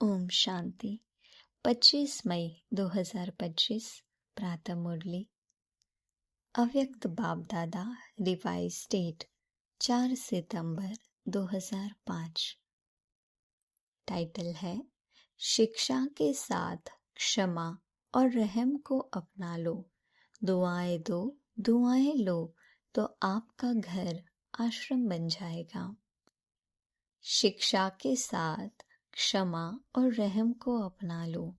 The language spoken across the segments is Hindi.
ओम शांति। 25 मई 2025 प्रातः मुरली। अव्यक्त बाप दादा रिवाइज डेट 4 सितंबर 2005। टाइटल है शिक्षा के साथ क्षमा और रहम को अपना लो। दुआएं दो, दुआएं लो तो आपका घर आश्रम बन जाएगा। शिक्षा के साथ क्षमा और रहम को अपना लो।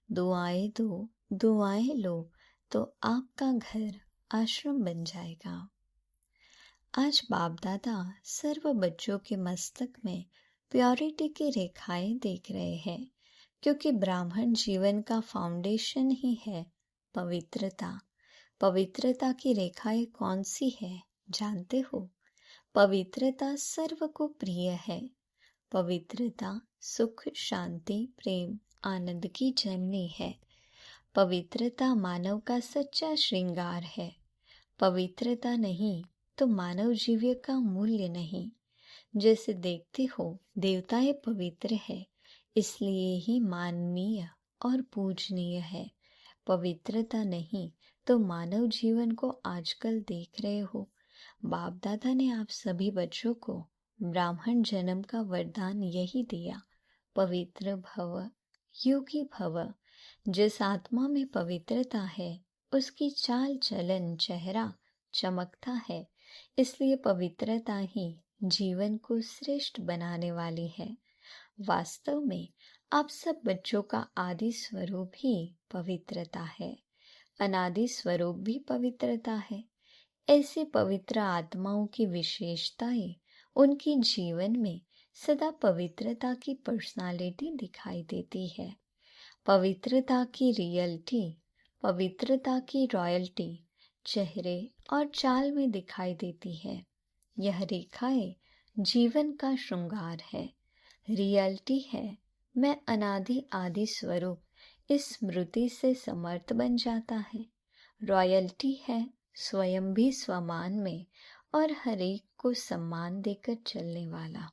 दुआएं दो, दुआएं लो तो आपका घर आश्रम बन जाएगा। आज बाप दादा सर्व बच्चों के मस्तक में प्योरिटी की रेखाएं देख रहे हैं, क्योंकि ब्राह्मण जीवन का फाउंडेशन ही है पवित्रता। पवित्रता की रेखाएं कौन सी है जानते हो? पवित्रता सर्व को प्रिय है। पवित्रता सुख, शांति, प्रेम, आनंद की जननी है। पवित्रता मानव का सच्चा श्रृंगार है। पवित्रता नहीं तो मानव जीव्य का मूल्य नहीं। जैसे देखते हो देवताएं पवित्र है, इसलिए ही माननीय और पूजनीय है। पवित्रता नहीं तो मानव जीवन को आजकल देख रहे हो। बाप दादा ने आप सभी बच्चों को ब्राह्मण जन्म का वरदान यही दिया, पवित्र भव, योगी भव। जिस आत्मा में पवित्रता है उसकी चाल चलन चेहरा चमकता है, इसलिए पवित्रता ही जीवन को श्रेष्ठ बनाने वाली है। वास्तव में आप सब बच्चों का आदि स्वरूप ही पवित्रता है, अनादि स्वरूप भी पवित्रता है। ऐसे पवित्र आत्माओं की विशेषताएं उनके जीवन में सदा पवित्रता की पर्सनालिटी दिखाई देती है। पवित्रता की रियलिटी, पवित्रता की रॉयल्टी चेहरे और चाल में दिखाई देती है। यह रेखाएं जीवन का श्रृंगार है। रियलिटी है मैं अनादि आदि स्वरूप इस स्मृति से समर्थ बन जाता है। रॉयल्टी है स्वयं भी स्वमान में और हरेक को सम्मान देकर चलने वाला।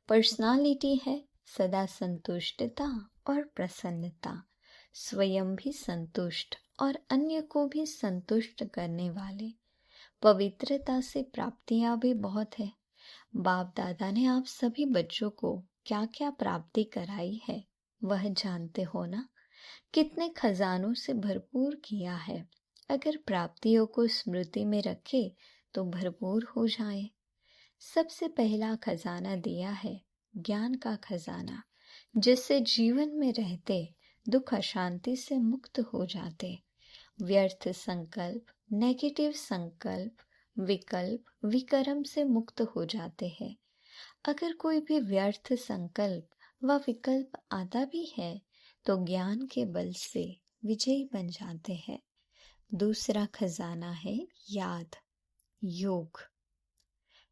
पर्सनालिटी है सदा संतुष्टता और प्रसन्नता, स्वयं भी संतुष्ट और अन्य को भी संतुष्ट करने वाले। पवित्रता से प्राप्तियां भी बहुत है। बाप दादा ने आप सभी बच्चों को क्या क्या प्राप्ति कराई है वह जानते हो ना? कितने खजानों से भरपूर किया है। अगर प्राप्तियों को स्मृति में रखे तो भरपूर हो जाए। सबसे पहला खजाना दिया है ज्ञान का खजाना, जिससे जीवन में रहते दुख अशांति से मुक्त हो जाते। व्यर्थ संकल्प, नेगेटिव संकल्प, विकल्प, विकर्म से मुक्त हो जाते हैं। अगर कोई भी व्यर्थ संकल्प व विकल्प आता भी है तो ज्ञान के बल से विजयी बन जाते हैं। दूसरा खजाना है याद, योग,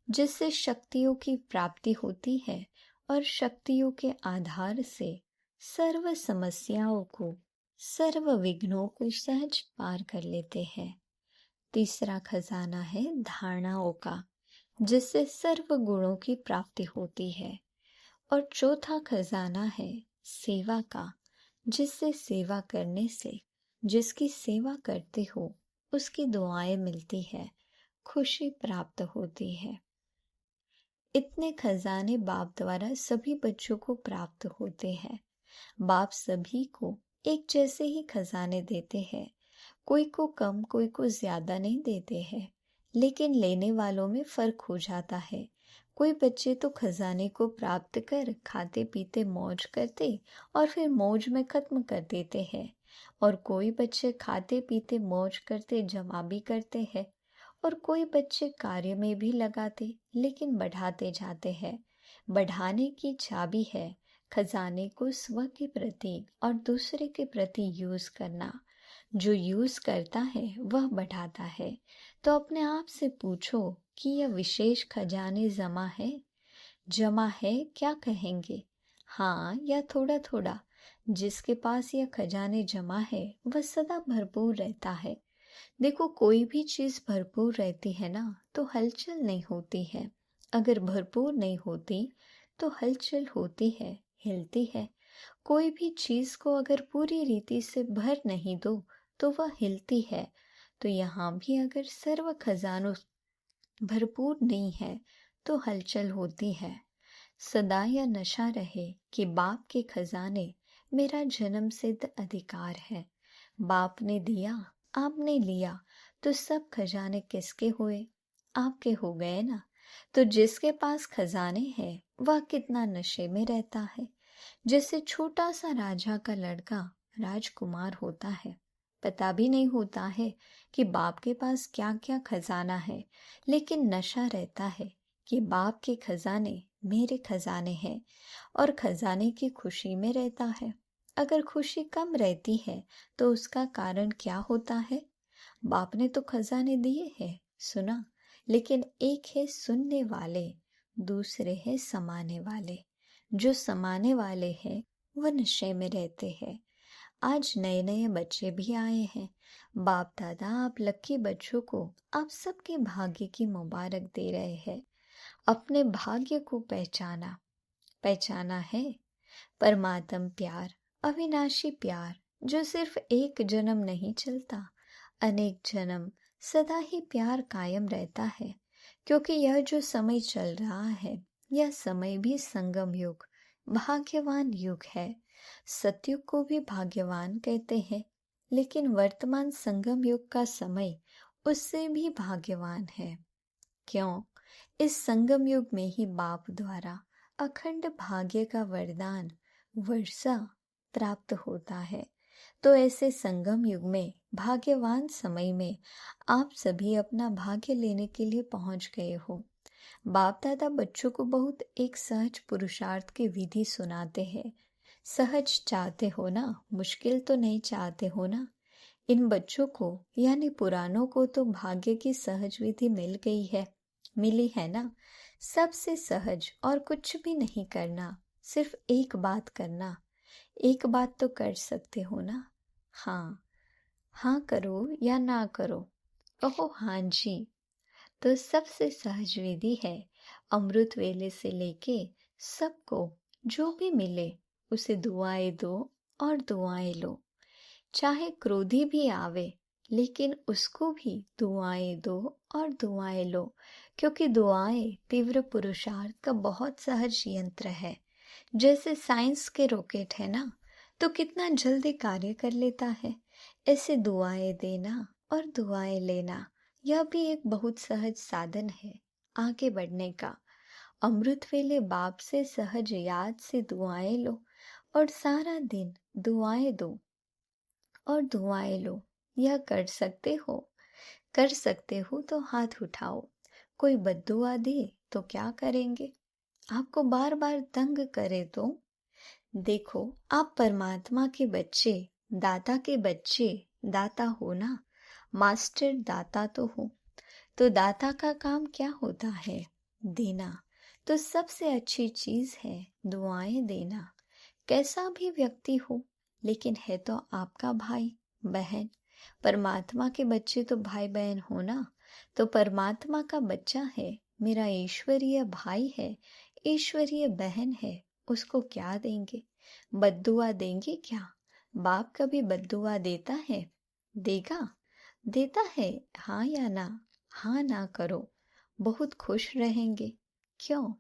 जिससे शक्तियों की प्राप्ति होती है और शक्तियों के आधार से सर्व समस्याओं को, सर्व विघ्नों को सहज पार कर लेते हैं। तीसरा खजाना है धारणाओं का, जिससे सर्व गुणों की प्राप्ति होती है। और चौथा खजाना है सेवा का, जिससे सेवा करने से जिसकी सेवा करते हो उसकी दुआएं मिलती है, खुशी प्राप्त होती है। इतने खजाने बाप द्वारा सभी बच्चों को प्राप्त होते हैं। बाप सभी को एक जैसे ही खजाने देते हैं, कोई को कम कोई को ज्यादा नहीं देते हैं, लेकिन लेने वालों में फर्क हो जाता है। कोई बच्चे तो खजाने को प्राप्त कर खाते पीते मौज करते और फिर मौज में खत्म कर देते हैं, और कोई बच्चे खाते पीते मौज करते जमा भी करते हैं, और कोई बच्चे कार्य में भी लगाते लेकिन बढ़ाते जाते हैं। बढ़ाने की चाबी है खजाने को स्व के प्रति और दूसरे के प्रति यूज करना। जो यूज करता है वह बढ़ाता है। तो अपने आप से पूछो कि यह विशेष खजाने जमा है क्या कहेंगे? हाँ या थोड़ा थोड़ा? जिसके पास यह खजाने जमा है वह सदा भरपूर रहता है। देखो कोई भी चीज भरपूर रहती है ना तो हलचल नहीं होती है। अगर भरपूर नहीं होती तो हलचल होती है, हिलती है। कोई भी चीज को अगर पूरी रीति से भर नहीं दो तो वह हिलती है। तो यहाँ भी अगर सर्व खजानों भरपूर नहीं है तो हलचल होती है। सदा यह नशा रहे कि बाप के खजाने मेरा जन्म सिद्ध अधिकार है। बाप ने दिया, आपने लिया, तो सब खजाने किसके हुए? आपके हो गए ना। तो जिसके पास खजाने हैं वह कितना नशे में रहता है। जैसे छोटा सा राजा का लड़का राजकुमार होता है, पता भी नहीं होता है कि बाप के पास क्या क्या खजाना है, लेकिन नशा रहता है कि बाप के खजाने मेरे खजाने हैं, और खजाने की खुशी में रहता है। अगर खुशी कम रहती है तो उसका कारण क्या होता है? बाप ने तो खजाने दिए हैं, सुना, लेकिन एक है सुनने वाले, दूसरे है समाने वाले। जो समाने वाले हैं वह नशे में रहते हैं। आज नए नए बच्चे भी आए हैं। बाप दादा आप लक्की बच्चों को आप सबके भाग्य की मुबारक दे रहे हैं। अपने भाग्य को पहचाना, पहचाना है परमात्म प्यार, अविनाशी प्यार, जो सिर्फ एक जन्म नहीं चलता, अनेक जन्म सदा ही प्यार कायम रहता है। क्योंकि यह जो समय चल रहा है, यह समय भी संगम युग, भाग्यवान युग है। सतयुग को भी भाग्यवान कहते हैं, लेकिन वर्तमान संगम युग का समय उससे भी भाग्यवान है। क्यों? इस संगम युग में ही बाप द्वारा अखंड भाग्य का वरदान वर्षा प्राप्त होता है। तो ऐसे संगम युग में भाग्यवान समय में आप सभी अपना भाग्य लेने के लिए पहुंच गए हो। बाप दादा बच्चों को बहुत एक सहज पुरुषार्थ की विधि सुनाते हैं। सहज चाहते हो ना, मुश्किल तो नहीं चाहते हो ना। इन बच्चों को यानी पुरानों को तो भाग्य की सहज विधि मिल गई है, मिली है ना। सबसे सहज और कुछ भी नहीं करना, सिर्फ एक बात करना। एक बात तो कर सकते हो ना, हाँ हाँ करो या ना करो, कहो हाँ जी। तो सबसे सहज विधि है अमृत वेले से लेके सबको जो भी मिले उसे दुआएं दो और दुआएं लो। चाहे क्रोधी भी आवे लेकिन उसको भी दुआएं दो और दुआएं लो, क्योंकि दुआएं तीव्र पुरुषार्थ का बहुत सहज यंत्र है। जैसे साइंस के रॉकेट है ना, तो कितना जल्दी कार्य कर लेता है। ऐसे दुआएं देना और दुआएं लेना, यह भी एक बहुत सहज साधन है आगे बढ़ने का। अमृत वेले बाप से सहज याद से दुआएं लो और सारा दिन दुआएं दो और दुआएं लो। यह कर सकते हो? कर सकते हो तो हाथ उठाओ। कोई बद्दुआ दे तो क्या करेंगे? आपको बार बार तंग करे तो? देखो, आप परमात्मा के बच्चे, दाता के बच्चे, दाता हो ना, मास्टर दाता तो हो। तो दाता का काम क्या होता है? देना। तो सबसे अच्छी चीज है दुआएं देना। कैसा भी व्यक्ति हो, लेकिन है तो आपका भाई बहन। परमात्मा के बच्चे तो भाई बहन हो ना। तो परमात्मा का बच्चा है, मेरा ईश्वरीय भाई है, ईश्वरीय बहन है, उसको क्या देंगे? बद्दुआ देंगे क्या? बाप कभी बद्दुआ देता है? देगा? देता है? हाँ या ना? हाँ ना करो, बहुत खुश रहेंगे। क्यों?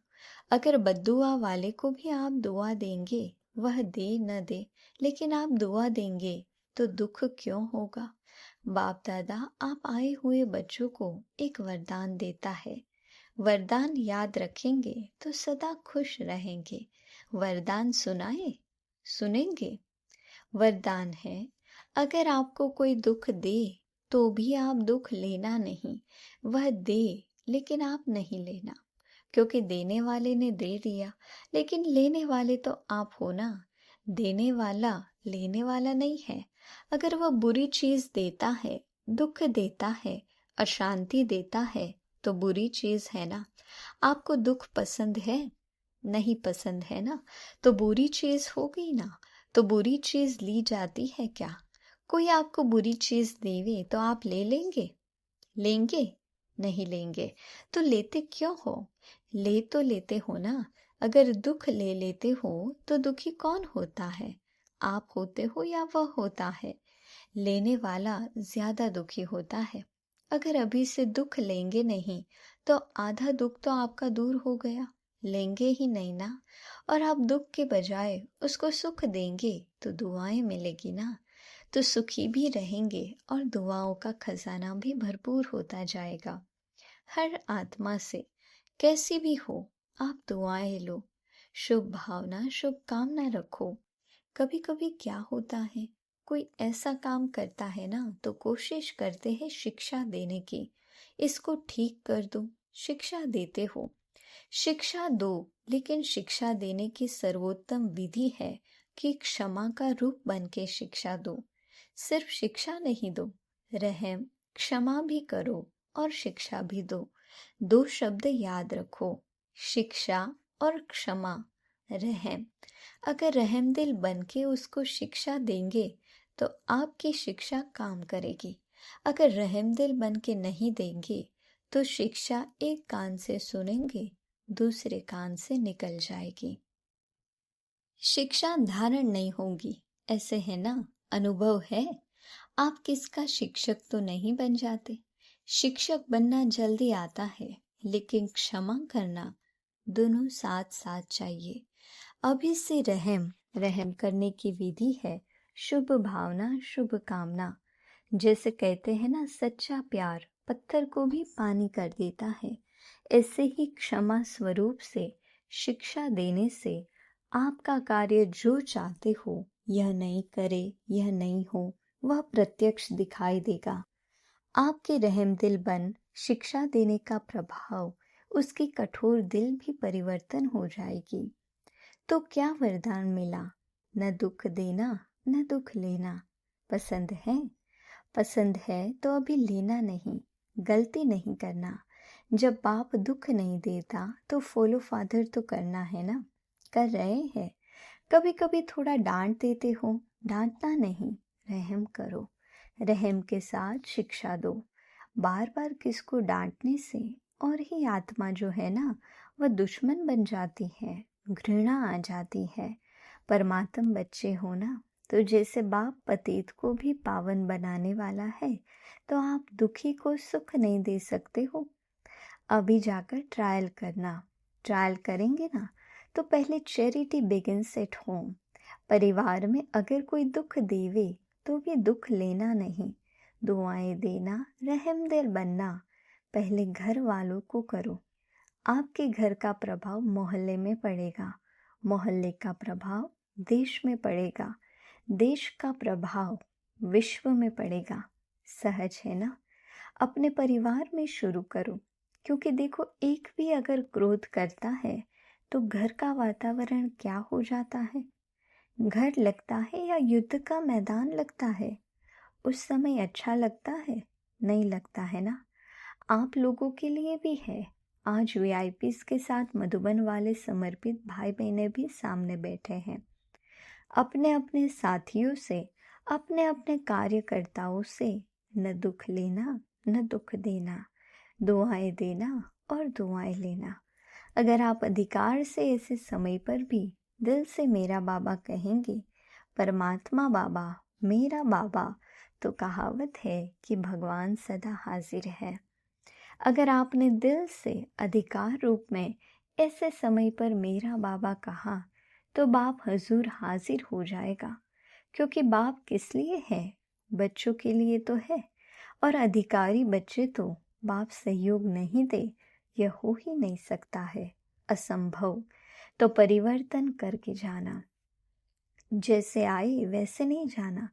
अगर बद्दुआ वाले को भी आप दुआ देंगे, वह दे न दे, लेकिन आप दुआ देंगे तो दुख क्यों होगा? बाप दादा आप आए हुए बच्चों को एक वरदान देता है। वरदान याद रखेंगे तो सदा खुश रहेंगे। वरदान सुनाए? सुनेंगे? वरदान है, अगर आपको कोई दुख दे तो भी आप दुख लेना नहीं। वह दे लेकिन आप नहीं लेना, क्योंकि देने वाले ने दे दिया, लेकिन लेने वाले तो आप हो ना। देने वाला लेने वाला नहीं है। अगर वह बुरी चीज देता है, दुख देता है, अशांति देता है, तो बुरी चीज है ना। आपको दुख पसंद है? नहीं पसंद है ना, तो बुरी चीज हो गई ना। तो बुरी चीज ली जाती है क्या? कोई आपको बुरी चीज देवे तो आप ले लेंगे? लेंगे? नहीं लेंगे। तो लेते क्यों हो? ले तो लेते हो ना, अगर दुख ले लेते हो तो दुखी कौन होता है, आप होते हो या वह होता है? लेने वाला ज्यादा दुखी होता है। अगर अभी से दुख लेंगे नहीं तो आधा दुख तो आपका दूर हो गया। लेंगे ही नहीं ना, और आप दुख के बजाय उसको सुख देंगे तो दुआएं मिलेगी ना, तो सुखी भी रहेंगे और दुआओं का खजाना भी भरपूर होता जाएगा। हर आत्मा से कैसी भी हो आप दुआएं लो, शुभ भावना शुभ कामना रखो। कभी कभी क्या होता है, कोई ऐसा काम करता है ना तो कोशिश करते हैं शिक्षा देने की, इसको ठीक कर दो। शिक्षा देते हो, शिक्षा दो, लेकिन शिक्षा देने की सर्वोत्तम विधि है कि क्षमा का रूप बन के शिक्षा दो। सिर्फ शिक्षा नहीं दो, रहम क्षमा भी करो और शिक्षा भी दो। दो शब्द याद रखो, शिक्षा और क्षमा, रहम। अगर रहमदिल बन के उसको शिक्षा देंगे तो आपकी शिक्षा काम करेगी। अगर रहमदिल बन के नहीं देंगे तो शिक्षा एक कान से सुनेंगे, दूसरे कान से निकल जाएगी। शिक्षा धारण नहीं होगी, ऐसे है ना, अनुभव है। आप किसका शिक्षक तो नहीं बन जाते। शिक्षक बनना जल्दी आता है, लेकिन क्षमा करना दोनों साथ साथ चाहिए। अभी से रहम करने की विधि है शुभ भावना शुभ कामना। जैसे कहते हैं ना, सच्चा प्यार पत्थर को भी पानी कर देता है। ऐसे ही क्षमा स्वरूप से शिक्षा देने से आपका कार्य जो चाहते हो, यह नहीं करे, यह नहीं हो, वह प्रत्यक्ष दिखाई देगा। आपके रहमदिल बन शिक्षा देने का प्रभाव उसकी कठोर दिल भी परिवर्तन हो जाएगी। तो क्या वरदान मिला, न दुख देना न दुख लेना। पसंद है? पसंद है तो अभी लेना नहीं, गलती नहीं करना। जब बाप दुख नहीं देता तो फॉलो फादर तो करना है ना, कर रहे हैं। कभी कभी थोड़ा डांट देते हो, डांटना नहीं, रहम करो। रहम के साथ शिक्षा दो। बार बार किसको डांटने से और ही आत्मा जो है ना, वह दुश्मन बन जाती है, घृणा आ जाती है। परमात्म बच्चे हो ना, तो जैसे बाप पतित को भी पावन बनाने वाला है, तो आप दुखी को सुख नहीं दे सकते हो। अभी जाकर ट्रायल करना। ट्रायल करेंगे ना तो पहले चैरिटी बिगिंस एट होम। परिवार में अगर कोई दुख देवे तो भी दुख लेना नहीं, दुआएं देना, रहमदिल बनना पहले घर वालों को करो। आपके घर का प्रभाव मोहल्ले में पड़ेगा, मोहल्ले का प्रभाव देश में पड़ेगा, देश का प्रभाव विश्व में पड़ेगा। सहज है ना? अपने परिवार में शुरू करो, क्योंकि देखो एक भी अगर क्रोध करता है तो घर का वातावरण क्या हो जाता है। घर लगता है या युद्ध का मैदान लगता है? उस समय अच्छा लगता है? नहीं लगता है ना। आप लोगों के लिए भी है। आज वीआईपीस के साथ मधुबन वाले समर्पित भाई बहनें भी सामने बैठे हैं। अपने अपने साथियों से, अपने अपने कार्यकर्ताओं से न दुख लेना न दुख देना, दुआएं देना और दुआएं लेना। अगर आप अधिकार से ऐसे समय पर भी दिल से मेरा बाबा कहेंगे, परमात्मा बाबा मेरा बाबा, तो कहावत है कि भगवान सदा हाजिर है। अगर आपने दिल से अधिकार रूप में ऐसे समय पर मेरा बाबा कहा, तो बाप हजूर हाजिर हो जाएगा। क्योंकि बाप किस लिए है? बच्चों के लिए तो है, और अधिकारी बच्चे तो बाप सहयोग नहीं दे, यह हो ही नहीं सकता है, असंभव। तो परिवर्तन करके जाना, जैसे आए वैसे नहीं जाना,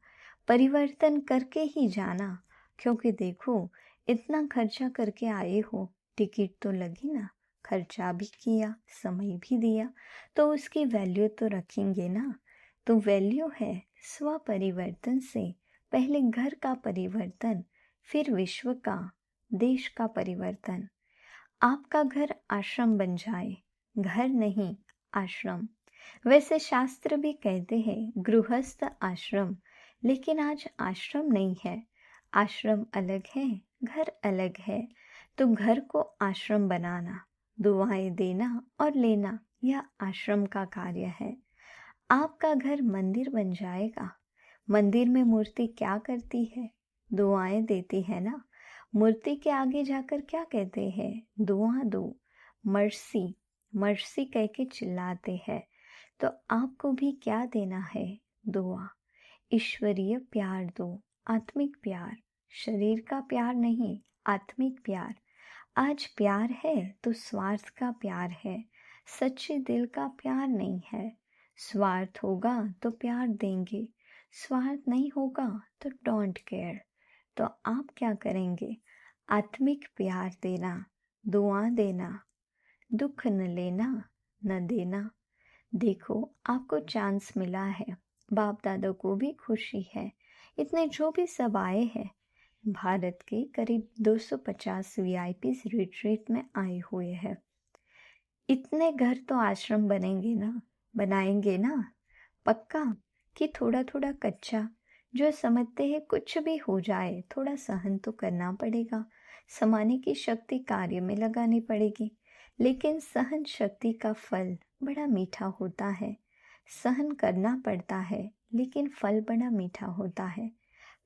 परिवर्तन करके ही जाना। क्योंकि देखो इतना खर्चा करके आए हो, टिकट तो लगी ना, खर्चा भी किया, समय भी दिया, तो उसकी वैल्यू तो रखेंगे ना। तो वैल्यू है स्व परिवर्तन से पहले घर का परिवर्तन, फिर विश्व का, देश का परिवर्तन। आपका घर आश्रम बन जाए, घर नहीं आश्रम। वैसे शास्त्र भी कहते हैं गृहस्थ आश्रम, लेकिन आज आश्रम नहीं है। आश्रम अलग है, घर अलग है। तो घर को आश्रम बनाना, दुआएं देना और लेना, यह आश्रम का कार्य है। आपका घर मंदिर बन जाएगा। मंदिर में मूर्ति क्या करती है? दुआएं देती है ना। मूर्ति के आगे जाकर क्या कहते हैं? दुआ दो, मर्सी मर्सी कह के चिल्लाते हैं। तो आपको भी क्या देना है? दुआ। ईश्वरीय प्यार दो, आत्मिक प्यार, शरीर का प्यार नहीं, आत्मिक प्यार। आज प्यार है तो स्वार्थ का प्यार है, सच्चे दिल का प्यार नहीं है। स्वार्थ होगा तो प्यार देंगे, स्वार्थ नहीं होगा तो डोंट केयर। तो आप क्या करेंगे? आत्मिक प्यार देना, दुआ देना, दुख न लेना, न देना। देखो आपको चांस मिला है, बाप दादा को भी खुशी है। इतने जो भी सब आए हैं, भारत के करीब 250 वीआईपीज रिट्रीट में आए हुए हैं। इतने घर तो आश्रम बनेंगे ना, बनाएंगे ना, पक्का कि थोड़ा थोड़ा कच्चा? जो समझते हैं कुछ भी हो जाए थोड़ा सहन तो करना पड़ेगा, समाने की शक्ति कार्य में लगानी पड़ेगी। लेकिन सहन शक्ति का फल बड़ा मीठा होता है। सहन करना पड़ता है लेकिन फल बड़ा मीठा होता है।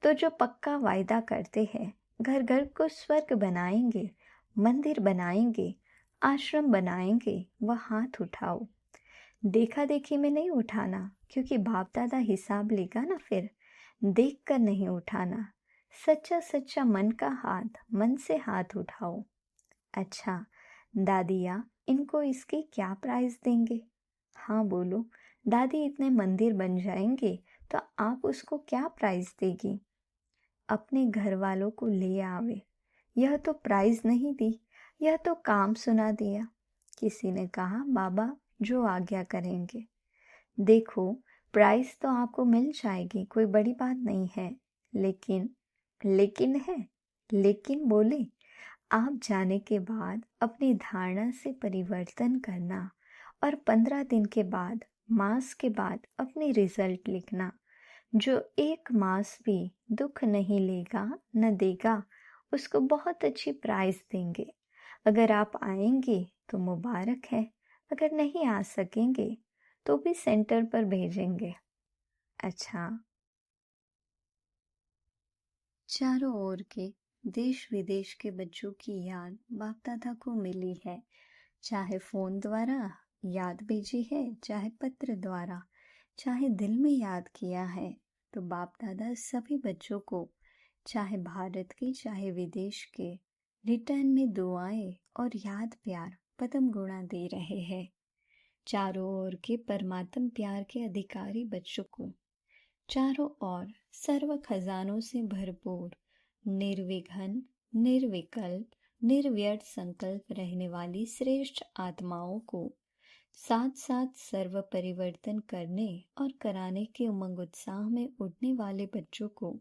तो जो पक्का वायदा करते हैं घर घर को स्वर्ग बनाएंगे, मंदिर बनाएंगे, आश्रम बनाएंगे, वह हाथ उठाओ। देखा देखी में नहीं उठाना, क्योंकि बाप दादा हिसाब लेगा ना फिर। देख कर नहीं उठाना, सच्चा सच्चा मन का हाथ, मन से हाथ उठाओ। अच्छा दादिया, इनको इसके क्या प्राइस देंगे? हाँ बोलो। दादी इतने मंदिर बन जाएंगे तो आप उसको क्या प्राइस देगी? अपने घर वालों को ले आवे। यह तो प्राइज नहीं दी, यह तो काम सुना दिया। किसी ने कहा बाबा जो आज्ञा करेंगे। देखो प्राइस तो आपको मिल जाएगी, कोई बड़ी बात नहीं है। लेकिन बोले, आप जाने के बाद अपनी धारणा से परिवर्तन करना और 15 दिन के बाद, मास के बाद अपनी रिजल्ट लिखना। जो एक मास भी दुख नहीं लेगा न देगा, उसको बहुत अच्छी प्राइस देंगे। अगर आप आएंगे तो मुबारक है, अगर नहीं आ सकेंगे तो भी सेंटर पर भेजेंगे। अच्छा, चारों ओर के देश विदेश के बच्चों की याद बाप दादा को मिली है। चाहे फोन द्वारा याद भेजी है, चाहे पत्र द्वारा, चाहे दिल में याद किया है। तो बाप दादा सभी बच्चों को, चाहे भारत के चाहे विदेश के, रिटर्न में दुआएं और याद प्यार पदम गुणा दे रहे हैं। चारों ओर के परमात्म प्यार के अधिकारी बच्चों को, चारों ओर सर्व खजानों से भरपूर, निर्विघ्न, निर्विकल्प, निर्व्यर्थ संकल्प रहने वाली श्रेष्ठ आत्माओं को, साथ साथ सर्व परिवर्तन करने और कराने के उमंग उत्साह में उठने वाले बच्चों को,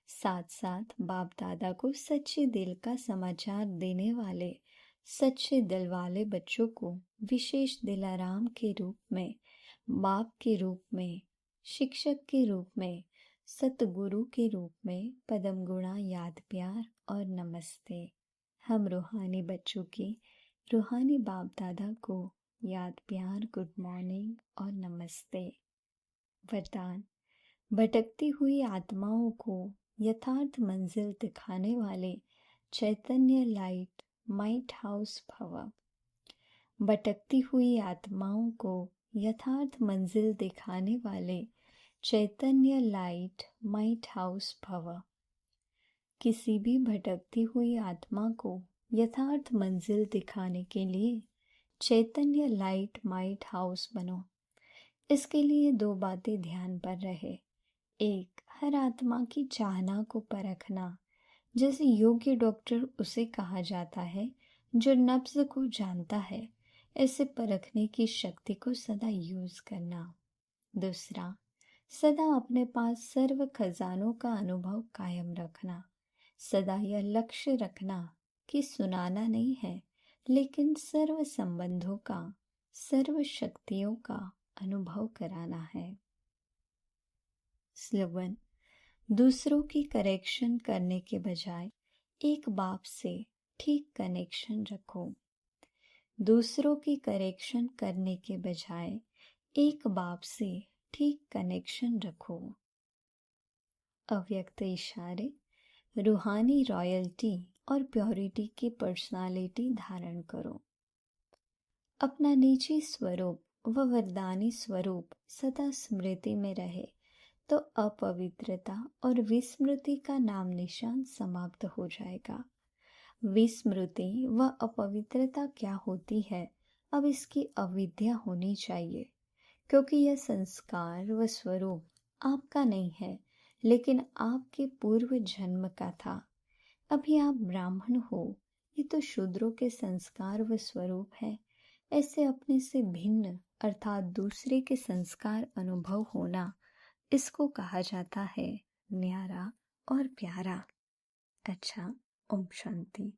साथ साथ बाप दादा को सच्चे दिल का समाचार देने वाले सच्चे दिल वाले बच्चों को विशेष दिलाराम के रूप में, बाप के रूप में, शिक्षक के रूप में, सतगुरु के रूप में पदम गुणा याद प्यार और नमस्ते। हम रूहानी बच्चों की रूहानी बाप दादा को याद प्यार, गुड मॉर्निंग और नमस्ते। वरदान। भटकती हुई आत्माओं को यथार्थ मंजिल दिखाने वाले चैतन्य लाइट माइट हाउस भव। भटकती हुई आत्माओं को यथार्थ मंजिल दिखाने वाले चैतन्य लाइट माइट हाउस भव। किसी भी भटकती हुई आत्मा को यथार्थ मंजिल दिखाने के लिए चैतन्य लाइट माइट हाउस बनो। इसके लिए 2 बातें ध्यान पर रहे। एक, हर आत्मा की चाहना को परखना, जैसे योग्य डॉक्टर उसे कहा जाता है जो नब्ज को जानता है। ऐसे परखने की शक्ति को सदा यूज करना। दूसरा, सदा अपने पास सर्व खजानों का अनुभव कायम रखना। सदा यह लक्ष्य रखना कि सुनाना नहीं है, लेकिन सर्व संबंधों का, सर्व शक्तियों का अनुभव कराना है। स्लोगन। दूसरों की करेक्शन करने के बजाय एक बाप से ठीक कनेक्शन रखो। दूसरों की करेक्शन करने के बजाय एक बाप से ठीक कनेक्शन रखो। अव्यक्त इशारे, रूहानी रॉयल्टी और प्योरिटी की पर्सनालिटी धारण करो। अपना निजी स्वरूप व वरदानी स्वरूप सदा स्मृति में रहे तो अपवित्रता और विस्मृति का नाम निशान समाप्त हो जाएगा। विस्मृति व अपवित्रता क्या होती है, अब इसकी अविद्या होनी चाहिए, क्योंकि यह संस्कार व स्वरूप आपका नहीं है, लेकिन आपके पूर्व जन्म का था। अभी आप ब्राह्मण हो, ये तो शूद्रों के संस्कार व स्वरूप है। ऐसे अपने से भिन्न अर्थात दूसरे के संस्कार अनुभव होना, इसको कहा जाता है न्यारा और प्यारा। अच्छा, ओम शांति।